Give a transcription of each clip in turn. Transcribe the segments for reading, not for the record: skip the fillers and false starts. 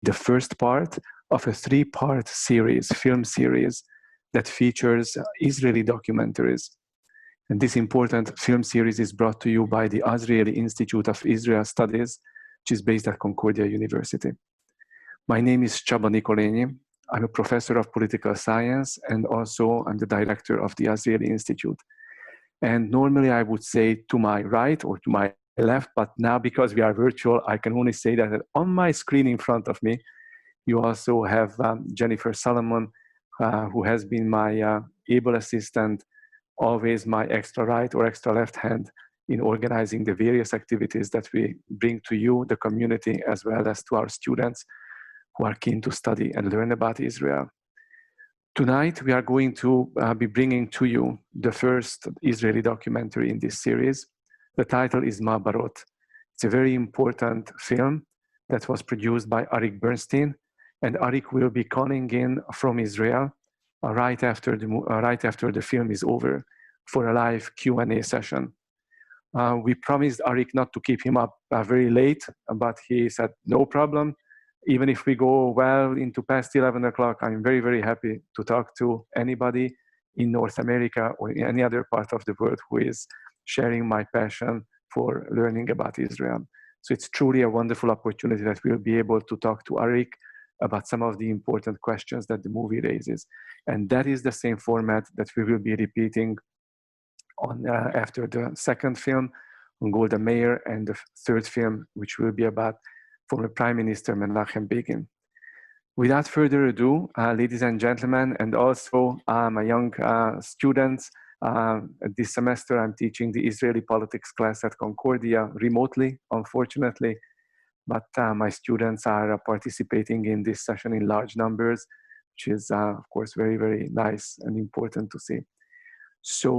the first part of a three-part series, film series, that features Israeli documentaries. And this important film series is brought to you by the Azrieli Institute of Israel Studies, which is based at Concordia University. My name is Csaba Nikolenyi. I'm a professor of political science, and also I'm the director of the Azrieli Institute. And normally I would say to my right or to my left, but now because we are virtual, I can only say that on my screen in front of me, you also have Jennifer Solomon, who has been my able assistant, always my extra right or extra left hand in organizing the various activities that we bring to you, the community, as well as to our students who are keen to study and learn about Israel. Tonight, we are going to be bringing to you the first Israeli documentary in this series. The title is Ma'abarot. It's a very important film that was produced by Arik Bernstein, and Arik will be calling in from Israel right after the film is over for a live Q&A session. We promised Arik not to keep him up very late, but he said no problem. Even if we go well into past 11 o'clock, I'm very, very happy to talk to anybody in North America or in any other part of the world who is sharing my passion for learning about Israel. So it's truly a wonderful opportunity that we'll be able to talk to Arik about some of the important questions that the movie raises. And that is the same format that we will be repeating on after the second film on Golda Meir, and the third film, which will be about former Prime Minister Menachem Begin. Without further ado, ladies and gentlemen, and also my young students, this semester I'm teaching the Israeli politics class at Concordia remotely, unfortunately, but my students are participating in this session in large numbers, which is, of course, very, very nice and important to see. So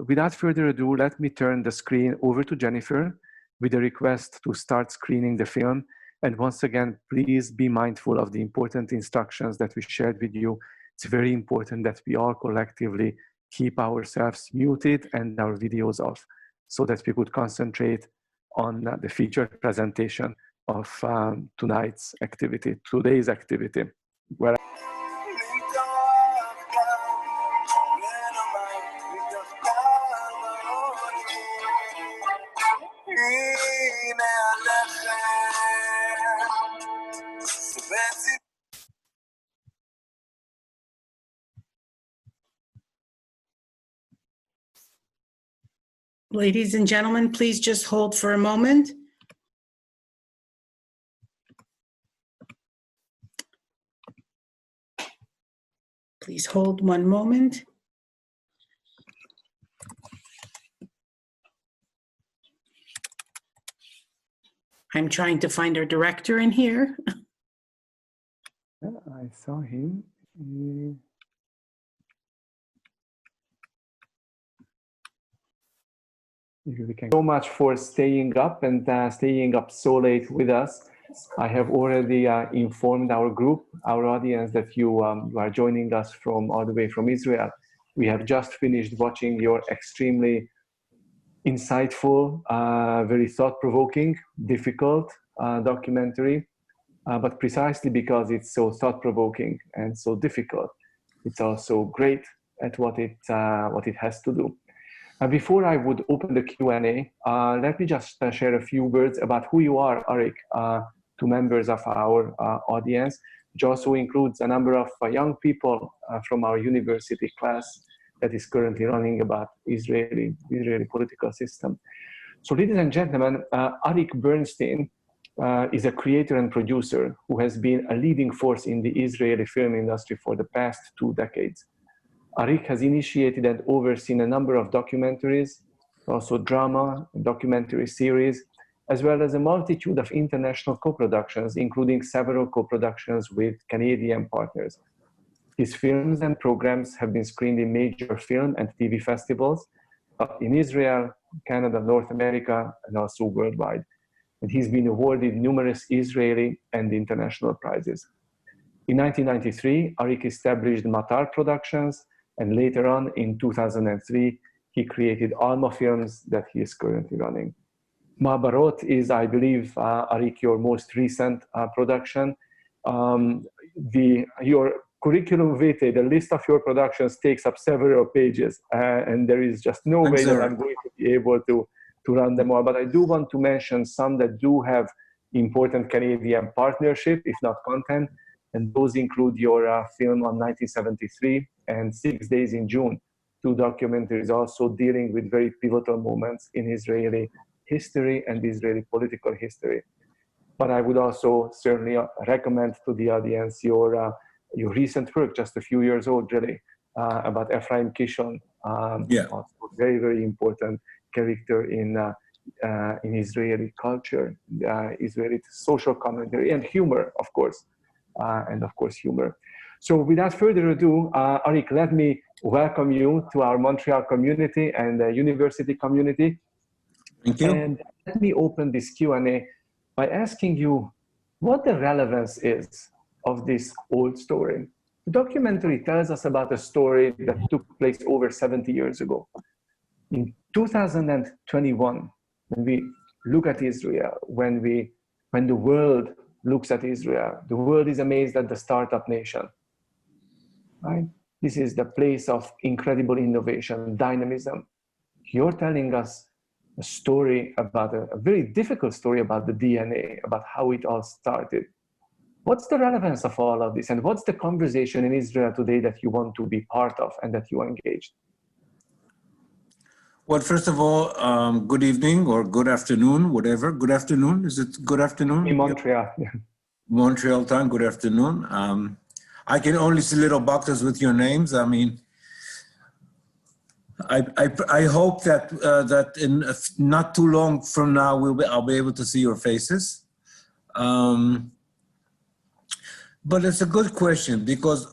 without further ado, let me turn the screen over to Jennifer with a request to start screening the film. And once again, please be mindful of the important instructions that we shared with you. It's very important that we all collectively keep ourselves muted and our videos off so that we could concentrate on the featured presentation of today's activity. Where Ladies and gentlemen, please just hold for a moment. Please hold one moment. I'm trying to find our director in here. I saw him. So much for staying up and staying up so late with us. I have already informed our group, our audience, that you are joining us from all the way from Israel. We have just finished watching your extremely insightful, very thought-provoking, difficult documentary. But precisely because it's so thought-provoking and so difficult, it's also great at what it has to do. Before I would open the Q&A, let me just share a few words about who you are, Arik, to members of our audience, which also includes a number of young people from our university class that is currently running about Israeli political system. So, ladies and gentlemen, Arik Bernstein is a creator and producer who has been a leading force in the Israeli film industry for the past 2 decades. Arik has initiated and overseen a number of documentaries, also drama, documentary series, as well as a multitude of international co-productions, including several co-productions with Canadian partners. His films and programs have been screened in major film and TV festivals in Israel, Canada, North America, and also worldwide. And he's been awarded numerous Israeli and international prizes. In 1993, Arik established Matar Productions, and later on, in 2003, he created Alma Films that he is currently running. Ma'abarot is, I believe, Arik, your most recent production, Your curriculum vitae, the list of your productions, takes up several pages, and there is just no way that I'm going to be able to run them all. But I do want to mention some that do have important Canadian partnership, if not content, and those include your film on 1973 and 6 Days in June, two documentaries also dealing with very pivotal moments in Israeli history and Israeli political history. But I would also certainly recommend to the audience your recent work, just a few years old, really, about Ephraim Kishon, also very, very important character in Israeli culture, Israeli social commentary, and humor, of course, humor. So without further ado, Arik, let me welcome you to our Montreal community and the university community. Thank you. And let me open this Q&A by asking you what the relevance is of this old story. The documentary tells us about a story that took place over 70 years ago. In 2021, when we look at Israel, when the world looks at Israel, the world is amazed at the startup nation, right? This is the place of incredible innovation, dynamism. You're telling us a story about a very difficult story about the DNA, about how it all started. What's the relevance of all of this? And what's the conversation in Israel today that you want to be part of and that you engaged? Well, first of all, good evening or good afternoon, whatever. Good afternoon. Is it good afternoon? In Montreal. Yeah. Montreal time, good afternoon. I can only see little boxes with your names. I mean, I hope that in not too long from now I'll be able to see your faces. But it's a good question because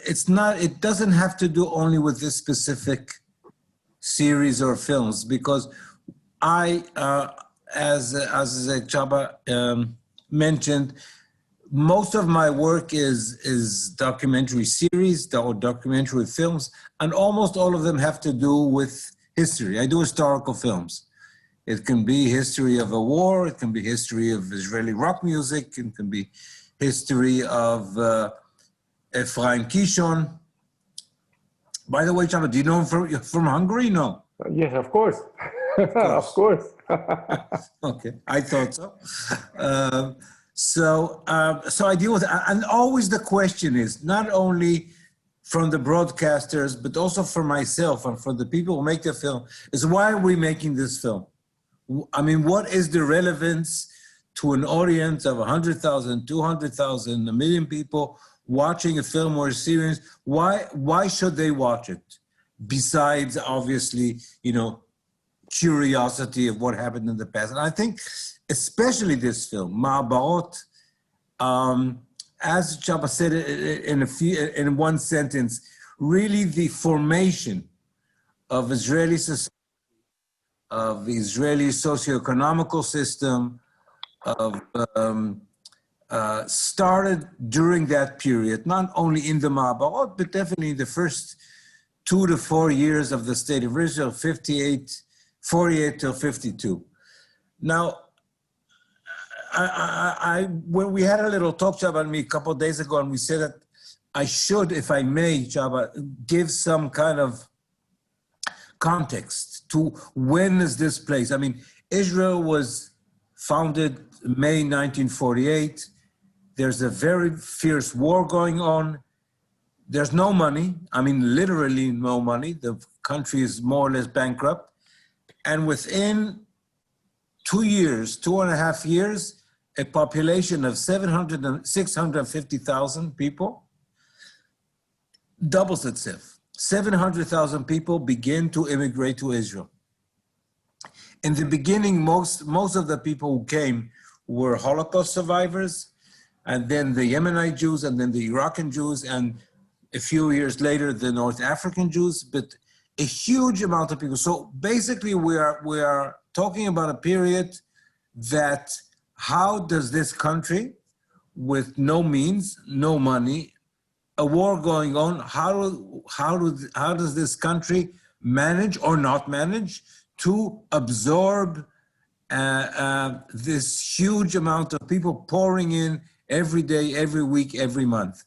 it doesn't have to do only with this specific series or films, because as Csaba mentioned, most of my work is documentary series or documentary films, and almost all of them have to do with history. I do historical films. It can be history of a war, it can be history of Israeli rock music, it can be history of Ephraim Kishon. By the way, Csaba, do you know him from Hungary? No. Yes, of course. Of course. Okay, I thought so. So I deal with it. And always the question is, not only from the broadcasters, but also for myself and for the people who make the film, is why are we making this film? I mean, what is the relevance to an audience of 100,000, 200,000, 1 million people watching a film or a series? Why should they watch it? Besides, obviously, curiosity of what happened in the past. And I think, especially this film, Ma'abarot, as Csaba said in one sentence, really the formation of Israeli society, of the Israeli socioeconomical system, started during that period, not only in the Ma'abarot, but definitely the first 2 to 4 years of the state of Israel, 48 till 52. Now, when we had a little talk, Csaba and me, a couple of days ago, and we said that I should, if I may, Csaba, give some kind of context to when is this place. I mean, Israel was founded May 1948. There's a very fierce war going on. There's no money. I mean, literally no money. The country is more or less bankrupt. And within 2 years, 2.5 years, a population of 650,000 people doubles itself. 700,000 people begin to immigrate to Israel. In the beginning, most of the people who came were Holocaust survivors, and then the Yemenite Jews, and then the Iraqi Jews, and a few years later, the North African Jews, but a huge amount of people. So basically, we are talking about a period that how does this country, with no means, no money, a war going on, how does this country manage or not manage to absorb this huge amount of people pouring in every day, every week, every month.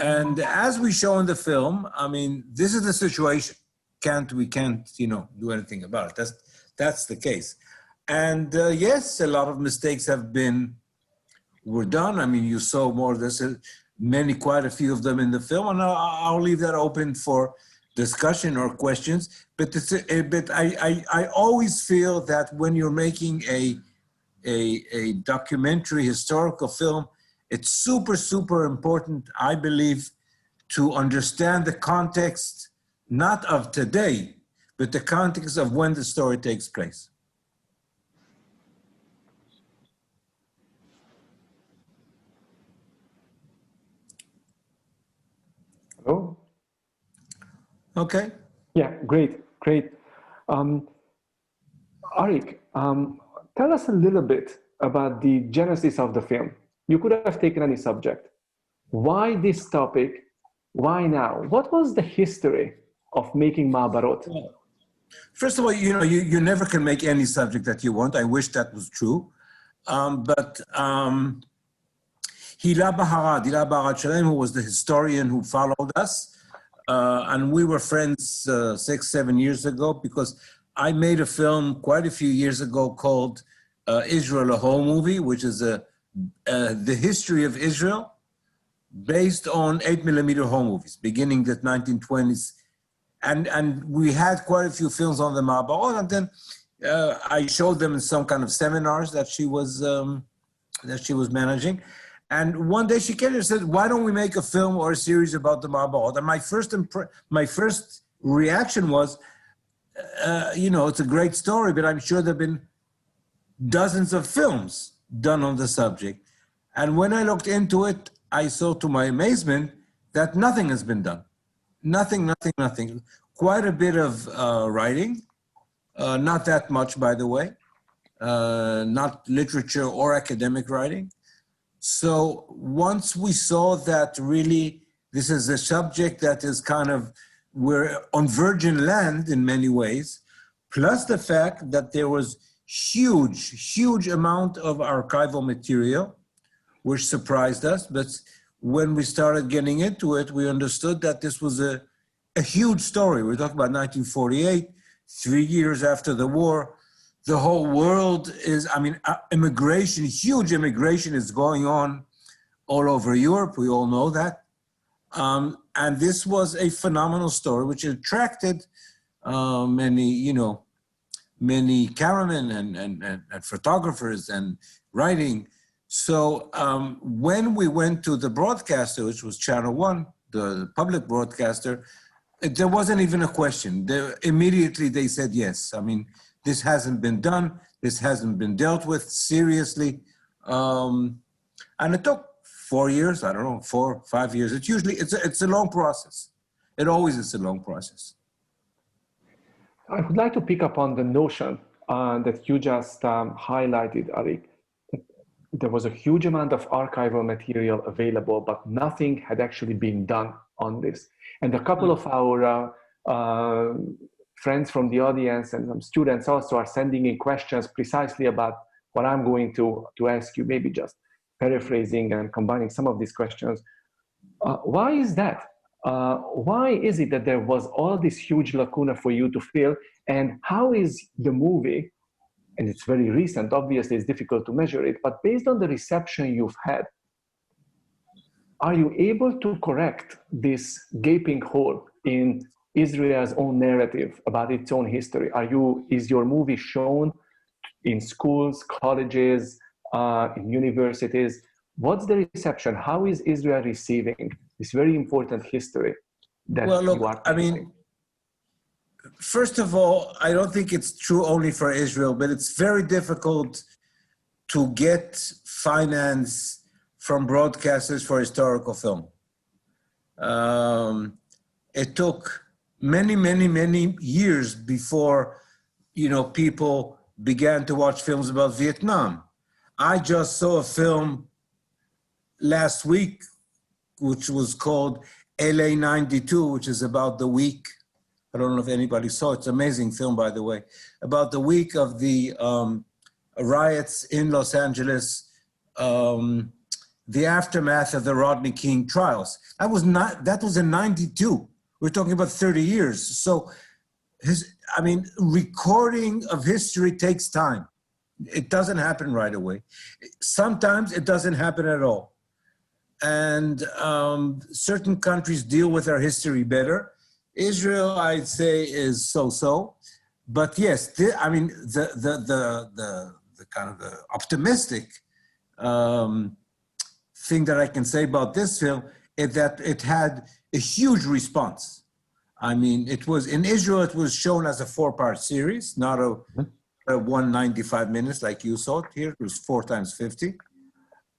And as we show in the film, I mean, this is the situation. We can't, do anything about it. That's the case. And yes, a lot of mistakes were done. I mean, you saw more of this, quite a few of them in the film, and I'll leave that open for discussion or questions. But I always feel that when you're making a documentary historical film, it's super, super important, I believe, to understand the context, not of today, but the context of when the story takes place. Hello? Okay. Yeah, great. Arik, tell us a little bit about the genesis of the film. You could have taken any subject. Why this topic? Why now? What was the history of making Maabarot? First of all, you never can make any subject that you want. I wish that was true. But Hila Baharat Shalem, who was the historian who followed us, and we were friends 6-7 years ago, because I made a film quite a few years ago called Israel, a Whole Movie, which is the history of Israel based on 8mm home movies, beginning the 1920s. And we had quite a few films on the Maabarot, and then I showed them in some kind of seminars that she was managing. And one day she came and said, "Why don't we make a film or a series about the Maabarot?" And my first reaction was, it's a great story, but I'm sure there've been dozens of films done on the subject. And when I looked into it, I saw, to my amazement, that nothing has been done. Nothing. Quite a bit of writing, not that much, by the way, not literature or academic writing. So once we saw that really this is a subject that is we're on virgin land in many ways, plus the fact that there was huge amount of archival material, which surprised us. But when we started getting into it, we understood that this was a huge story. We're talking about 1948, 3 years after the war. The whole world is, immigration, huge immigration is going on all over Europe. We all know that. And this was a phenomenal story, which attracted many cameramen and photographers and writing. So when we went to the broadcaster, which was Channel 1, the public broadcaster, there wasn't even a question. Immediately they said yes. This hasn't been done. This hasn't been dealt with seriously. And it took 4 years, 4, 5 years. It's a long process. It always is a long process. I would like to pick up on the notion that you just highlighted, Arik. There was a huge amount of archival material available, but nothing had actually been done on this. And a couple of our friends from the audience and some students also are sending in questions precisely about what I'm going to ask you, maybe just paraphrasing and combining some of these questions. Why is that? Why is it that there was all this huge lacuna for you to fill? And how is the movie, and it's very recent, obviously it's difficult to measure it, but based on the reception you've had, are you able to correct this gaping hole in Israel's own narrative about its own history? Is your movie shown in schools, colleges, in universities? What's the reception? How is Israel receiving this very important history that you are painting? First of all, I don't think it's true only for Israel, but it's very difficult to get finance from broadcasters for historical film. It took many years before, people began to watch films about Vietnam. I just saw a film last week, which was called LA 92, which is about the week. I don't know if anybody saw it. It's an amazing film, by the way, about the week of the riots in Los Angeles the aftermath of the Rodney King trials. That was in 92. We're talking about 30 years. So recording of history takes time. It doesn't happen right away. Sometimes it doesn't happen at all. And certain countries deal with our history better. Israel, I'd say, is so-so. But yes, the kind of the optimistic thing that I can say about this film is that it had a huge response. I mean, it was in Israel, it was shown as a 4-part series, not a 195 minutes like you saw it here. It was 4 times 50.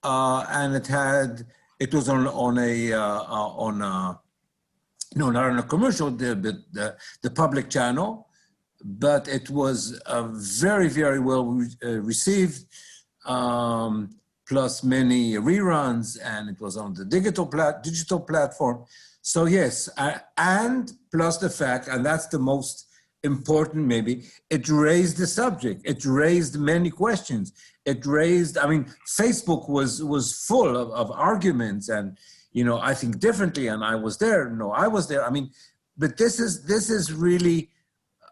And it was on not on a commercial, the public channel, but it was very, very well received, plus many reruns, and it was on the digital platform. So yes, and plus the fact, and that's the most important maybe, it raised the subject. It raised many questions. It raised, Facebook was full of arguments and, I think differently, and I was there. No, I was there. But this is really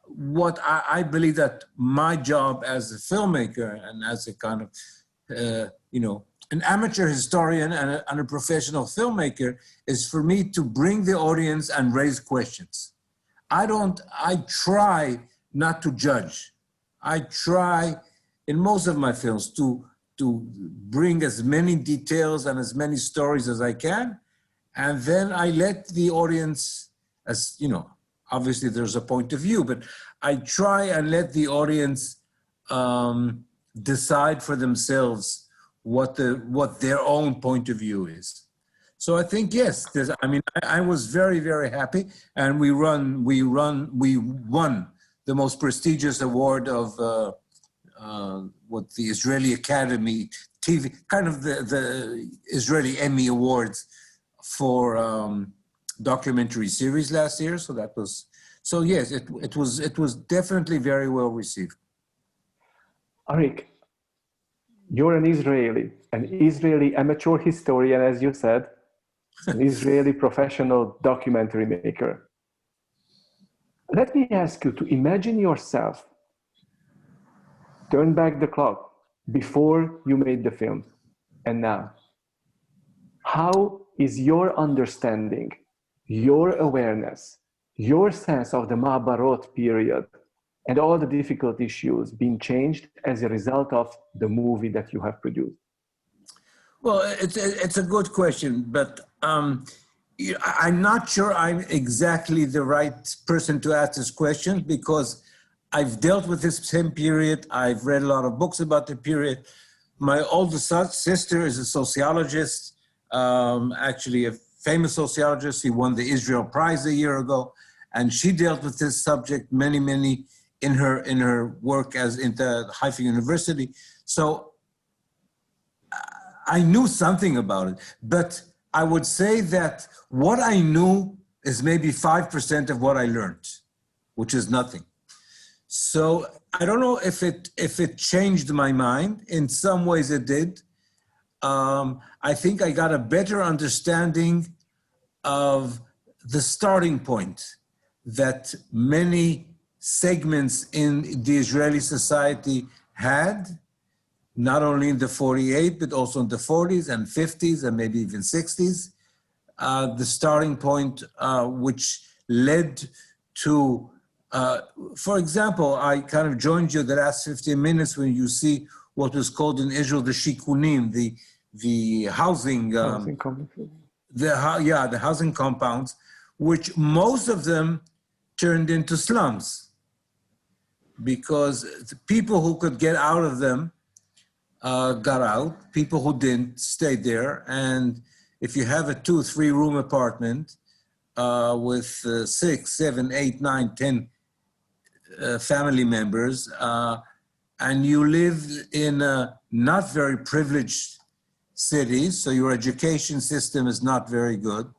what I believe that my job as a filmmaker and as a kind of, an amateur historian and a professional filmmaker is for me to bring the audience and raise questions. I try not to judge. I try in most of my films to bring as many details and as many stories as I can. And then I let the audience, obviously there's a point of view, but I try and let the audience decide for themselves what their own point of view is. So I think, yes, I was very, very happy, and we won the most prestigious award of what the Israeli Academy TV, kind of the Israeli Emmy Awards for documentary series last year. So yes, it was definitely very well received. Arik, you're an Israeli amateur historian, as you said, an Israeli professional documentary maker. Let me ask you to imagine yourself, turn back the clock before you made the film and now. How is your understanding, your awareness, your sense of the Ma'abarot period and all the difficult issues being changed as a result of the movie that you have produced? Well, it's a good question, but I'm not sure I'm exactly the right person to ask this question because I've dealt with this same period. I've read a lot of books about the period. My oldest sister is a sociologist, actually a famous sociologist. She won the Israel Prize a year ago, and she dealt with this subject many in her work in the Haifa University. So I knew something about it, but I would say that what I knew is maybe 5% of what I learned, which is nothing. So I don't know if it changed my mind. In some ways it did. I think I got a better understanding of the starting point that many segments in the Israeli society had, not only in the 48, but also in the 40s and 50s and maybe even 60s. The starting point which led to, for example, I kind of joined you the last 15 minutes when you see what was called in Israel the shikunim, the housing, the housing compounds, which most of them turned into slums because the people who could get out of them got out. People who didn't stayed there. And if you have a 2-3 room apartment with 6, 7, 8, 9, 10 family members, and you live in a not very privileged cities, so your education system is not very good,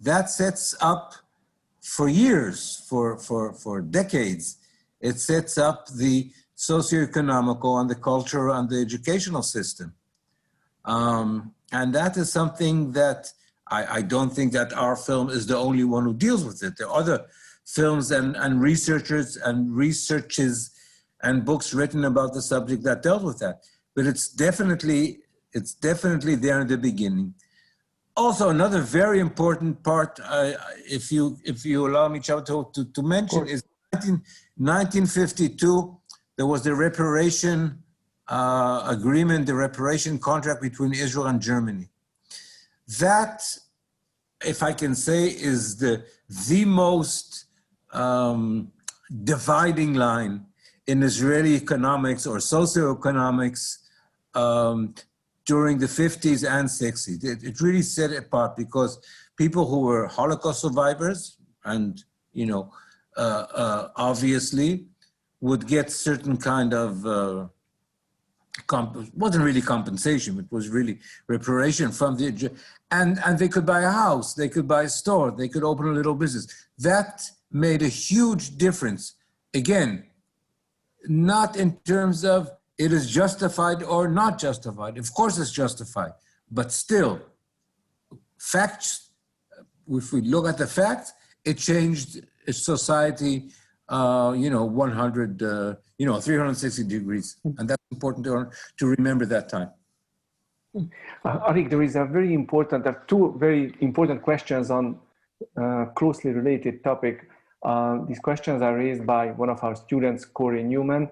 that sets up for years, for decades, it sets up the socioeconomical and the cultural and the educational system. And that is something that I don't think that our film is the only one who deals with it. There are other films and researchers and researches and books written about the subject that dealt with that. But it's definitely there in the beginning. Also, another very important part, if you allow me, Csaba, to mention, is 1952, there was the reparation agreement, the reparation contract between Israel and Germany. That, if I can say, is the most dividing line in Israeli economics or socioeconomics during the 50s and 60s. It really set it apart because people who were Holocaust survivors and, obviously would get certain kind of, wasn't really compensation, it was really reparation from the, and they could buy a house, they could buy a store, they could open a little business. That made a huge difference. Again, not in terms of it is justified or not justified. Of course it's justified, but still, facts, if we look at the facts, it changed society, 360 degrees. And that's important to remember that time. Arik, there is a very important, there are two very important questions on closely related topic. These questions are raised by one of our students, Corey Newman,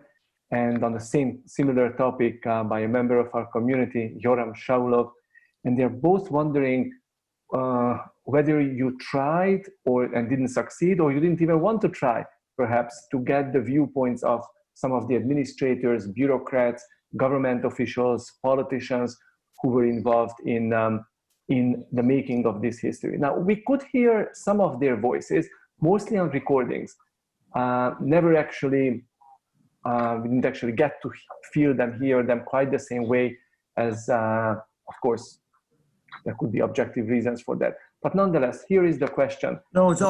and on the similar topic by a member of our community, Yoram Shaulov. And they're both wondering whether you tried and didn't succeed, or you didn't even want to try, perhaps, to get the viewpoints of some of the administrators, bureaucrats, government officials, politicians who were involved in the making of this history. Now, we could hear some of their voices, mostly on recordings. Never actually, we didn't actually get to feel them, hear them quite the same way as, of course, there could be objective reasons for that. But nonetheless, here is the question. No, it's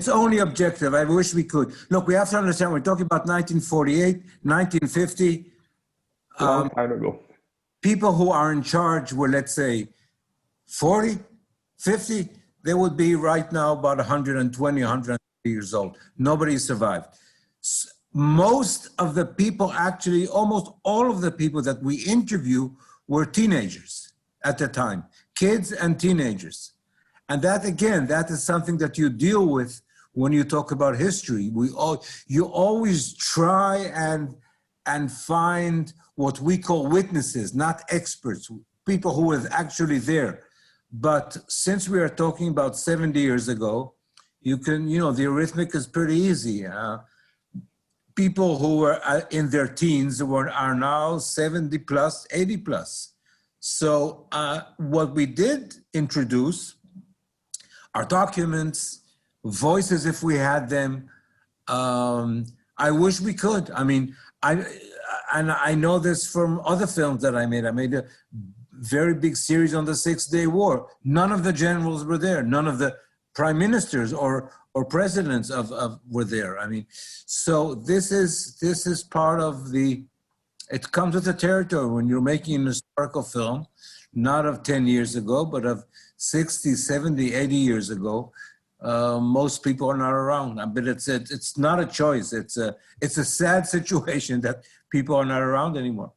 only objective. I wish we could. Look, we have to understand, we're talking about 1948, 1950. Long time ago. People who are in charge were, let's say, 40, 50, they would be right now about 120, 130 years old. Nobody survived. Most of the people, actually, almost all of the people that we interview were teenagers at the time, kids and teenagers. And that, again, that is something that you deal with when you talk about history. You always try and find what we call witnesses, not experts, people who were actually there. But since we are talking about 70 years ago, you can, the arithmetic is pretty easy. People who were in their teens are now 70 plus, 80 plus. So what we did introduce are documents, voices if we had them. I wish we could. I mean, I know this from other films that I made. I made a very big series on the 6-Day War. None of the generals were there. None of the prime ministers or presidents were there. I mean, so this is part of it comes with the territory when you're making an historical film, not of 10 years ago, but of 60, 70, 80 years ago. Most people are not around, but it's not a choice. It's a sad situation that people are not around anymore.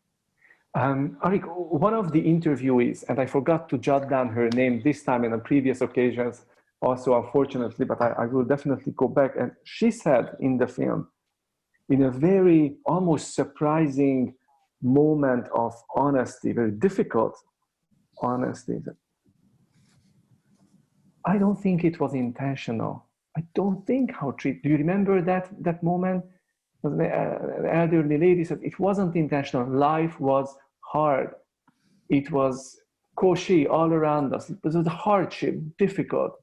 Arik, one of the interviewees, and I forgot to jot down her name this time and on previous occasions, also unfortunately, but I will definitely go back. And she said in the film, in a very almost surprising moment of honesty, very difficult honesty, I don't think it was intentional. I don't think do you remember that moment? The elderly lady said it wasn't intentional. Life was hard. It was koshi all around us. It was a hardship, difficult.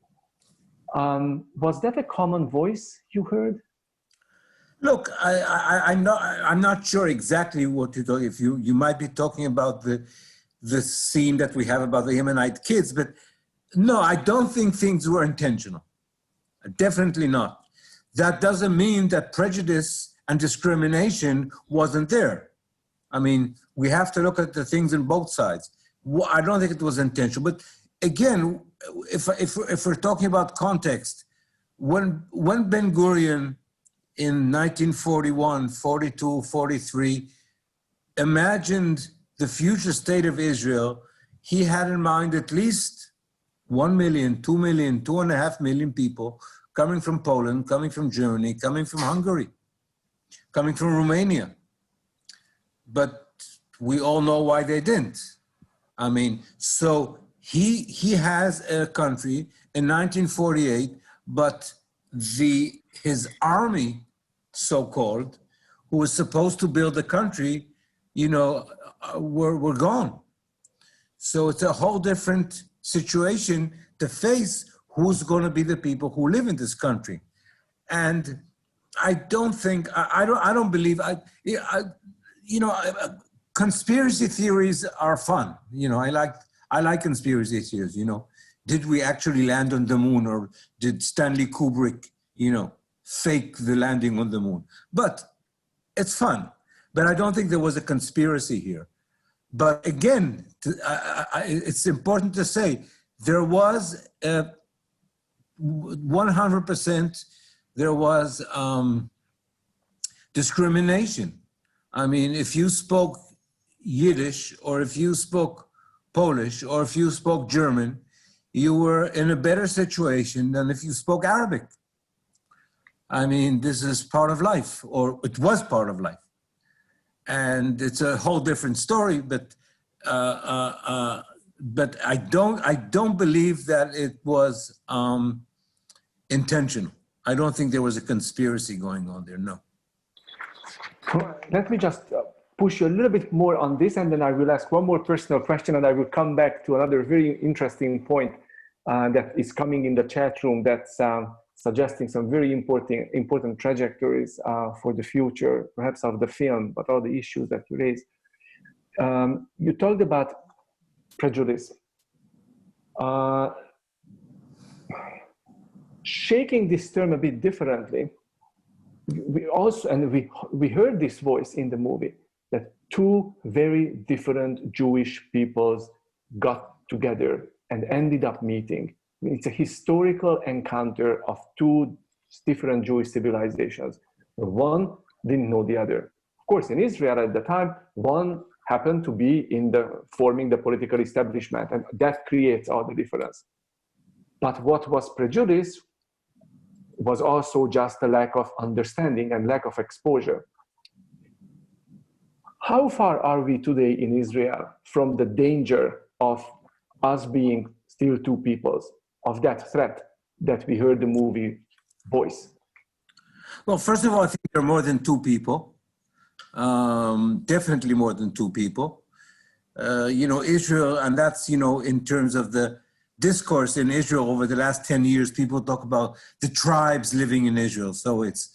Was that a common voice you heard? Look, I'm not sure exactly what to do. If you might be talking about the scene that we have about the Yemenite kids, but no, I don't think things were intentional. Definitely not. That doesn't mean that prejudice and discrimination wasn't there. I mean, we have to look at the things on both sides. I don't think it was intentional. But again, if we're talking about context, when Ben Gurion in 1941, 42, 43 imagined the future state of Israel, he had in mind at least 1 million, 2 million, 2.5 million people coming from Poland, coming from Germany, coming from Hungary, coming from Romania. But we all know why they didn't. I mean, so he has a country in 1948, but his army, so-called, who was supposed to build the country, were gone. So it's a whole different situation to face who's going to be the people who live in this country. And I don't think, I don't believe, conspiracy theories are fun. I like conspiracy theories, Did we actually land on the moon, or did Stanley Kubrick, fake the landing on the moon? But it's fun. But I don't think there was a conspiracy here. But again, it's important to say there was 100%, there was discrimination. I mean, if you spoke Yiddish, or if you spoke Polish, or if you spoke German, you were in a better situation than if you spoke Arabic. I mean, this is part of life, or it was part of life. And it's a whole different story, but I don't believe that it was intentional. I don't think there was a conspiracy going on there, no. Let me just push you a little bit more on this, and then I will ask one more personal question, and I will come back to another very interesting point that is coming in the chat room that's suggesting some very important trajectories for the future, perhaps of the film, but all the issues that you raised. You talked about prejudice. Shaking this term a bit differently, we heard this voice in the movie, that two very different Jewish peoples got together and ended up meeting. It's a historical encounter of two different Jewish civilizations. One didn't know the other. Of course, in Israel at the time, one happened to be forming the political establishment, and that creates all the difference. But what was prejudice was also just a lack of understanding and lack of exposure. How far are we today in Israel from the danger of us being still two peoples, of that threat that we heard the movie voice? Well, first of all, I think there are more than two people. Definitely more than two people. Israel, and that's, in terms of the discourse in Israel over the last 10 years, people talk about the tribes living in Israel. So it's,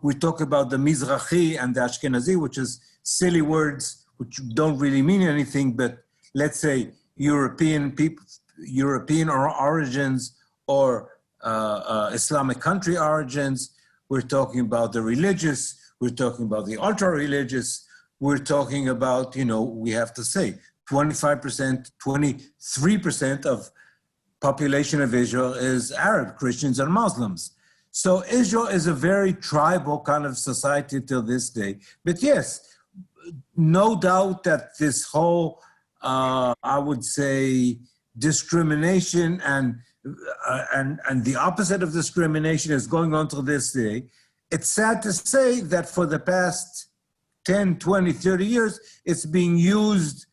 we talk about the Mizrahi and the Ashkenazi, which is silly words, which don't really mean anything, but let's say European people, European origins, or Islamic country origins. We're talking about the religious, we're talking about the ultra-religious, we're talking about, we have to say, 25%, 23% of population of Israel is Arab, Christians, and Muslims. So Israel is a very tribal kind of society till this day. But yes, no doubt that this whole, I would say, discrimination and the opposite of discrimination is going on till this day. It's sad to say that for the past 10, 20, 30 years, it's being used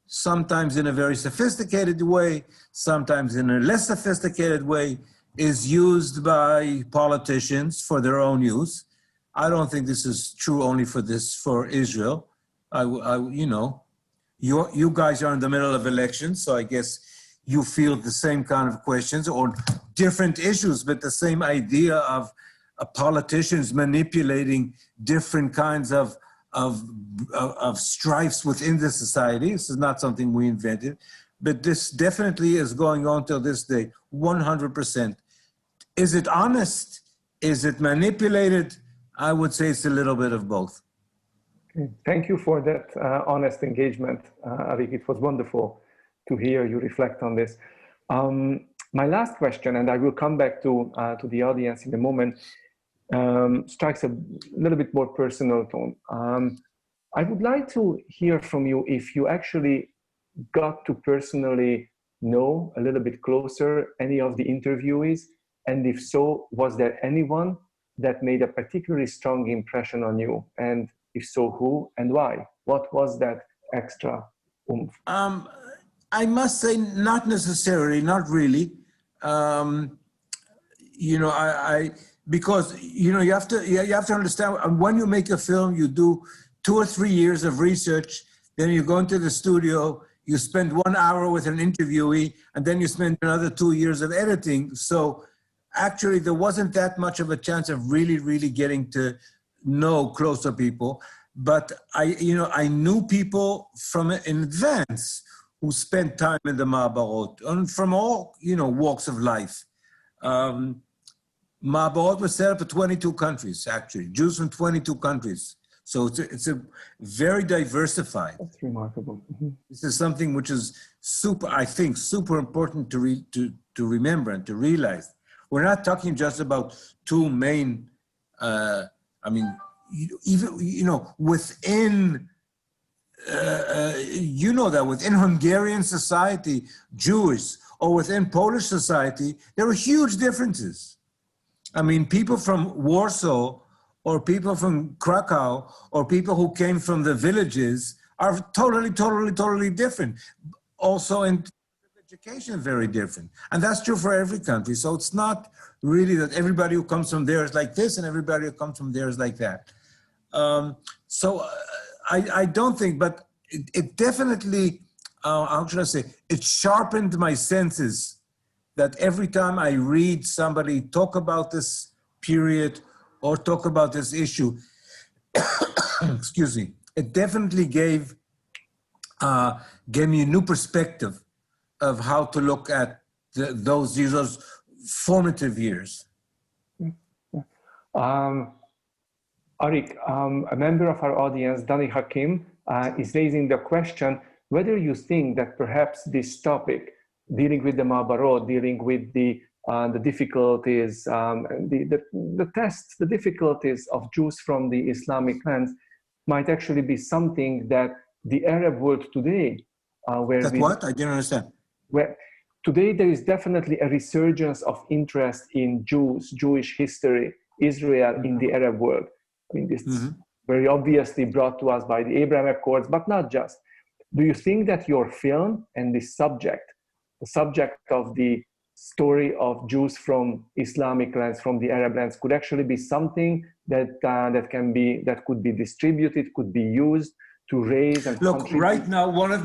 sometimes in a very sophisticated way, sometimes in a less sophisticated way, is used by politicians for their own use. I don't think this is true only for Israel. You guys are in the middle of elections, so I guess you feel the same kind of questions or different issues, but the same idea of politicians manipulating different kinds of strifes within the society. This is not something we invented, but this definitely is going on till this day, 100%. Is it honest? Is it manipulated? I would say it's a little bit of both. Okay. Thank you for that honest engagement, Arik. It was wonderful to hear you reflect on this. My last question, and I will come back to the audience in a moment, strikes a little bit more personal tone. I would like to hear from you if you actually got to personally know a little bit closer any of the interviewees, and if so, was there anyone that made a particularly strong impression on you? And if so, who and why? What was that extra oomph? I must say, not necessarily, not really. You know, because you know you have to understand, when you make a film, you do 2 or 3 years of research, then you go into the studio, you spend 1 hour with an interviewee, and then you spend another 2 years of editing. So actually there wasn't that much of a chance of really getting to know closer people. But I knew people from in advance who spent time in the Ma'abarot, and from all, walks of life. Ma'abarot was set up in 22 countries, actually, Jews from 22 countries. So it's a very diversified. That's remarkable. Mm-hmm. This is something which is super important to remember and to realize. We're not talking just about two main, within, that within Hungarian society, Jewish, or within Polish society, there are huge differences. I mean, people from Warsaw, or people from Krakow, or people who came from the villages are totally different. Also in education, very different. And that's true for every country. So it's not really that everybody who comes from there is like this and everybody who comes from there is like that. I don't think, but it definitely, how should I say, it sharpened my senses that every time I read somebody talk about this period or talk about this issue, excuse me, it definitely gave me a new perspective of how to look at those formative years. Arik, a member of our audience, Dani Hakim, is raising the question whether you think that perhaps this topic, dealing with the Ma'abarot, dealing with the difficulties, the tests, the difficulties of Jews from the Islamic lands, might actually be something that the Arab world today, what? I didn't understand. Where today there is definitely a resurgence of interest in Jewish history, Israel in the Arab world. I mean, this is very obviously brought to us by the Abraham Accords, but not just. Do you think that your film and the subject of the story of Jews from Islamic lands, from the Arab lands, could actually be something that could be distributed, could be used to raise and contribute? Right now, one of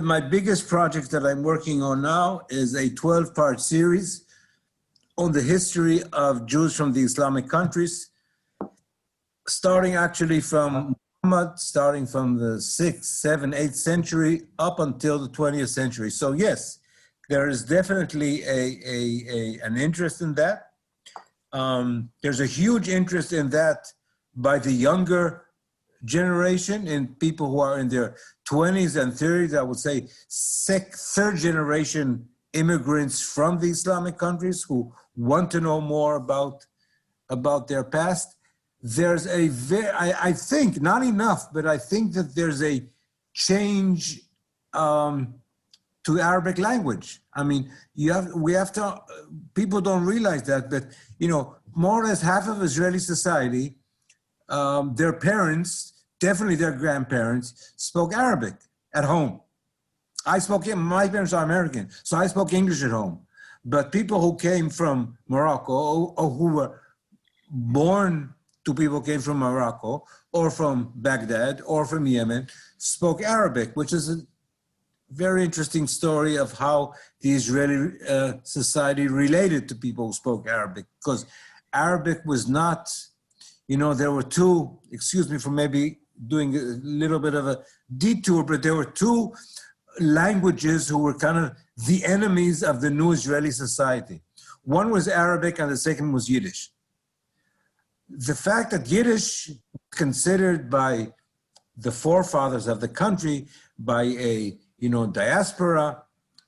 my biggest projects that I'm working on now is a 12-part series on the history of Jews from the Islamic countries, starting actually from Muhammad, starting from the 6th, 7th, 8th century up until the 20th century. So yes, there is definitely an interest in that. There's a huge interest in that by the younger generation, in people who are in their 20s and 30s, I would say third generation immigrants from the Islamic countries who want to know more about their past. There's I think, not enough, but I think that there's a change to Arabic language. I mean, people don't realize that, but more or less half of Israeli society, their parents, definitely their grandparents, spoke Arabic at home. My parents are American, so I spoke English at home. But people who came from Morocco, or who were born to people who came from Morocco, or from Baghdad, or from Yemen, spoke Arabic, which is a very interesting story of how the Israeli society related to people who spoke Arabic. Because Arabic was not, there were two, excuse me for maybe doing a little bit of a detour, but there were two languages who were kind of the enemies of the new Israeli society. One was Arabic and the second was Yiddish. the fact that Yiddish considered by the forefathers of the country, by a diaspora,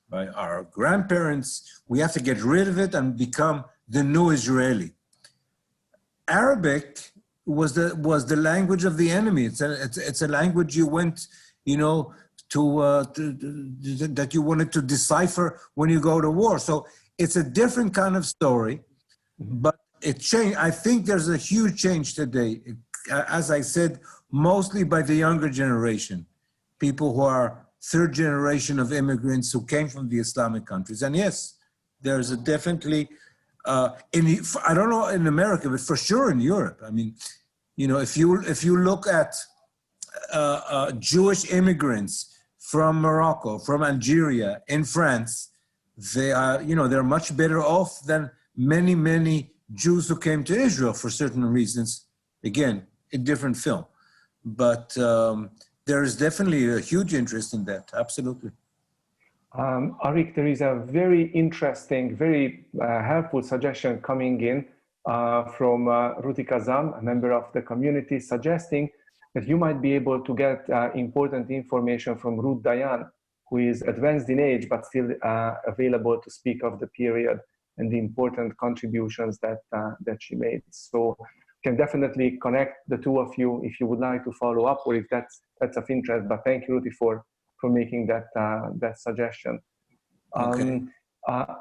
by our grandparents, we have to get rid of it and become the new Israeli. Arabic was the language of the enemy. It's a language you went, that you wanted to decipher when you go to war. So it's a different kind of story, but it changed. I think there's a huge change today, as I said, mostly by the younger generation, people who are third generation of immigrants who came from the Islamic countries. And yes, there's a definitely, I don't know in America, but for sure in Europe. I mean, if you look at Jewish immigrants from Morocco, from Algeria, in France, they are, they're much better off than many Jews who came to Israel for certain reasons. Again, a different film. But there is definitely a huge interest in that, absolutely. Arik, there is a very interesting, very helpful suggestion coming in from Ruti Kazam, a member of the community, suggesting that you might be able to get important information from Ruth Dayan, who is advanced in age, but still available to speak of the period and the important contributions that she made. So can definitely connect the two of you if you would like to follow up, or if that's of interest. But thank you, Ruti, for making that suggestion. Okay.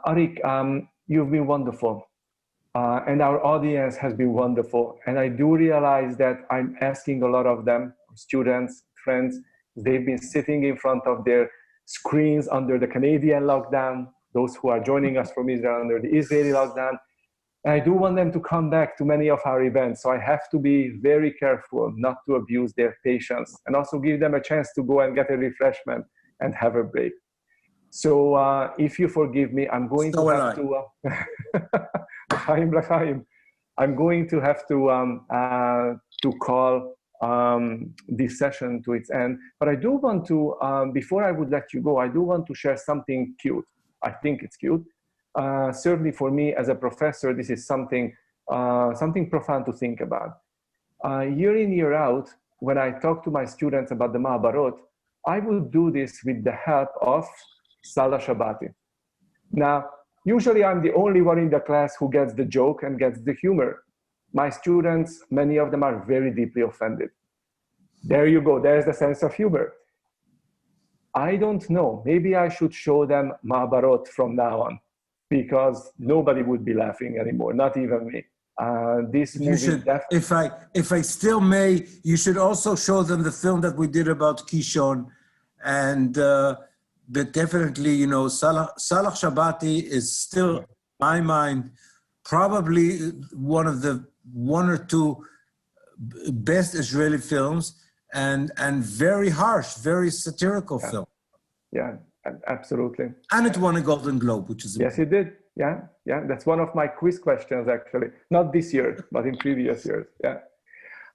Arik, you've been wonderful. And our audience has been wonderful. And I do realize that I'm asking a lot of them, students, friends, they've been sitting in front of their screens under the Canadian lockdown, those who are joining us from Israel under the Israeli lockdown. And I do want them to come back to many of our events. So I have to be very careful not to abuse their patience, and also give them a chance to go and get a refreshment and have a break. So if you forgive me, I'm going to have to... I'm going to have to call this session to its end. But I do want to, before I would let you go, I do want to share something cute. I think it's cute. Certainly for me as a professor, this is something profound to think about. Year in, year out, when I talk to my students about the Ma'abarot, I will do this with the help of Salah Shabati. Now, usually I'm the only one in the class who gets the joke and gets the humor. My students, many of them are very deeply offended. There you go, there's the sense of humor. I don't know, maybe I should show them Ma'abarot from now on, because nobody would be laughing anymore, not even me. This movie, you should, if I still may, you should also show them the film that we did about Kishon, and but definitely, Salah Shabati is still, in my mind, probably one or two best Israeli films, and very harsh, very satirical film. Yeah, absolutely. And it won a Golden Globe, which is yes, it did. Yeah. That's one of my quiz questions, actually. Not this year, but in previous years. Yeah.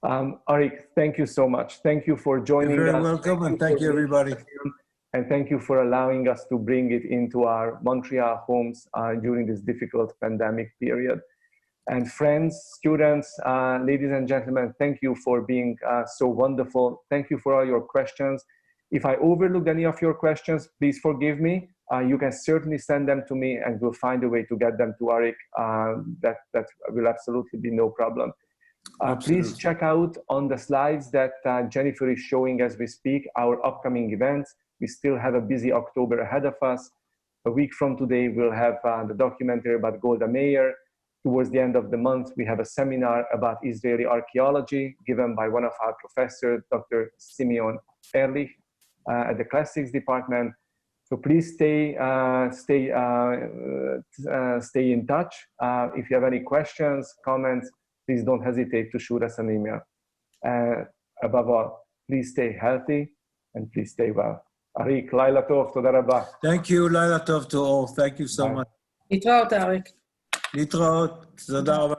Arik, thank you so much. Thank you for joining us. You're very welcome, and thank you, everybody. And thank you for allowing us to bring it into our Montreal homes during this difficult pandemic period. And friends, students, ladies and gentlemen, thank you for being so wonderful. Thank you for all your questions. If I overlooked any of your questions, please forgive me. You can certainly send them to me, and we'll find a way to get them to Arik. That will absolutely be no problem. Please check out on the slides that Jennifer is showing as we speak our upcoming events. We still have a busy October ahead of us. A week from today, we'll have the documentary about Golda Meir. Towards the end of the month, we have a seminar about Israeli archaeology given by one of our professors, Dr. Simeon Ehrlich, at the Classics Department. So please stay in touch. If you have any questions, comments, please don't hesitate to shoot us an email. Above all, please stay healthy and please stay well. Arik, Laila Tov, Toda Rabba. Thank you, Laila Tov to all. Thank you so much. להתראות, אריק. להתראות, תודה רבה.